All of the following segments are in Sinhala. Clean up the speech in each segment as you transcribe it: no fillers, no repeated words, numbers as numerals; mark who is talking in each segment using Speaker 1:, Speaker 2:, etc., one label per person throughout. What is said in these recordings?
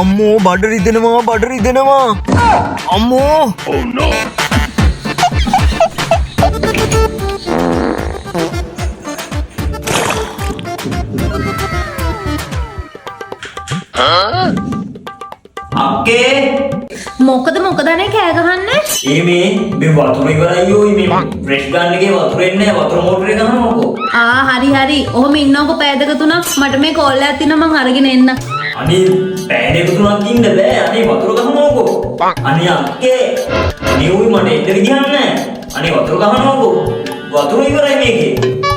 Speaker 1: අම්මෝ බඩ රිදෙනවා. අම්මෝ. Oh no.
Speaker 2: අක්කේ
Speaker 3: මොකද අනේ කෑ ගහන්නේ?
Speaker 2: මේ වතුර ඉවරයි යෝයි මේ ෆ්‍රෙෂ් ගන්න එකේ වතුර එන්නේ නැහැ වතුර මෝටරේ ගහනකො.
Speaker 3: හරි. ඔහොම ඉන්නකො පැය දෙක තුනක් මට මේ කෝල් එකක් තියෙනවා මං අරගෙන එන්න.
Speaker 2: අනේ පැය දෙක තුනක් ඉන්න බෑ. අනේ වතුර ගහනකො. අනේ අක්කේ නියුයි මට එන්න විදිහක් නැහැ. අනේ වතුර ගහනකො. වතුර ඉවරයි මේකේ.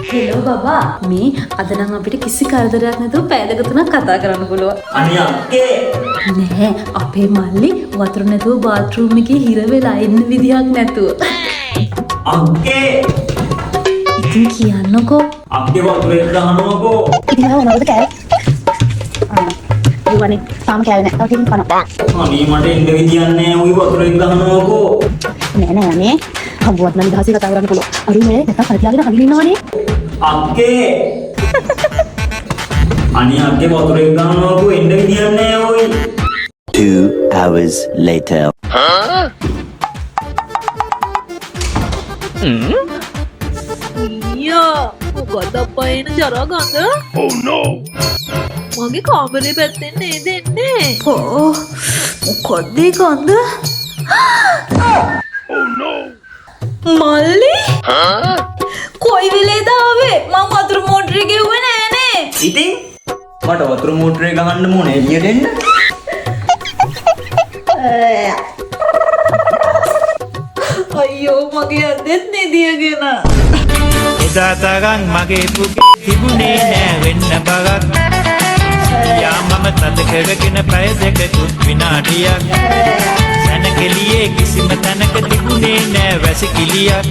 Speaker 3: හෙලෝ බබා මේ අද නම් අපිට කිසි කරදරයක් නැතුව පැය දෙක තුනක් කතා කරන්න පුළුවන්.
Speaker 2: අනේ අක්කේ
Speaker 3: නෑ අපේ මල්ලි වතුර නැතුව බාත්රූම් එකේ හිර වෙලා ඉන්න විදියක් නැතුව.
Speaker 2: අක්කේ
Speaker 3: ඉතින් කියන්නකෝ.
Speaker 2: අක්කේ වතුරේ ගහනකො.
Speaker 4: ඉතින් මොනවද කෑවේ? ඊවනේ තාම කෑවේ නැහැ. තව ටිකක් කනවා.
Speaker 2: අනේ මට එන්න විදියක් නැහැ. උයි වතුරේ ගහනකො.
Speaker 4: නෑ අනේ. හම්බුවත් නම් දහසේ කතා කරන්න පුළුවන්. අරු මේ නැත්තම් කල්තිලාගෙන හංගිලා ඉන්නවනේ.
Speaker 2: අක්කේ අනේ අක්කේ වතුරේ ගහනකො එන්න විදියක් නැහැ උයි.
Speaker 5: 2 hours later.
Speaker 6: මොකද අපයින ජරා ගඳ?
Speaker 1: Oh no.
Speaker 6: මගේ කාමරේ පැත්තෙන් නේද එන්නේ?
Speaker 3: මොකද ඒ ගඳ?
Speaker 1: Oh no.
Speaker 3: මල්ලි? කොයි වෙලේද ආවේ? මං වතුර මෝටරේ ගෙව්වේ නෑනේ.
Speaker 2: ඉතින් මට වතුර මෝටරේ ගහන්න මොනේ එළියට එන්න?
Speaker 3: අයියෝ මගේ අදෙත් නෙදියගෙන.
Speaker 7: එදා තරම් මගේ පුගේ තිබුණේ නෑ වෙන්න බරක්. යා මම තද කරගෙන පැය දෙකකුත් විනාඩියක්. සැනකෙලියේ කිසිම තැනක තිබුණේ නෑ වැසිකිළියක්.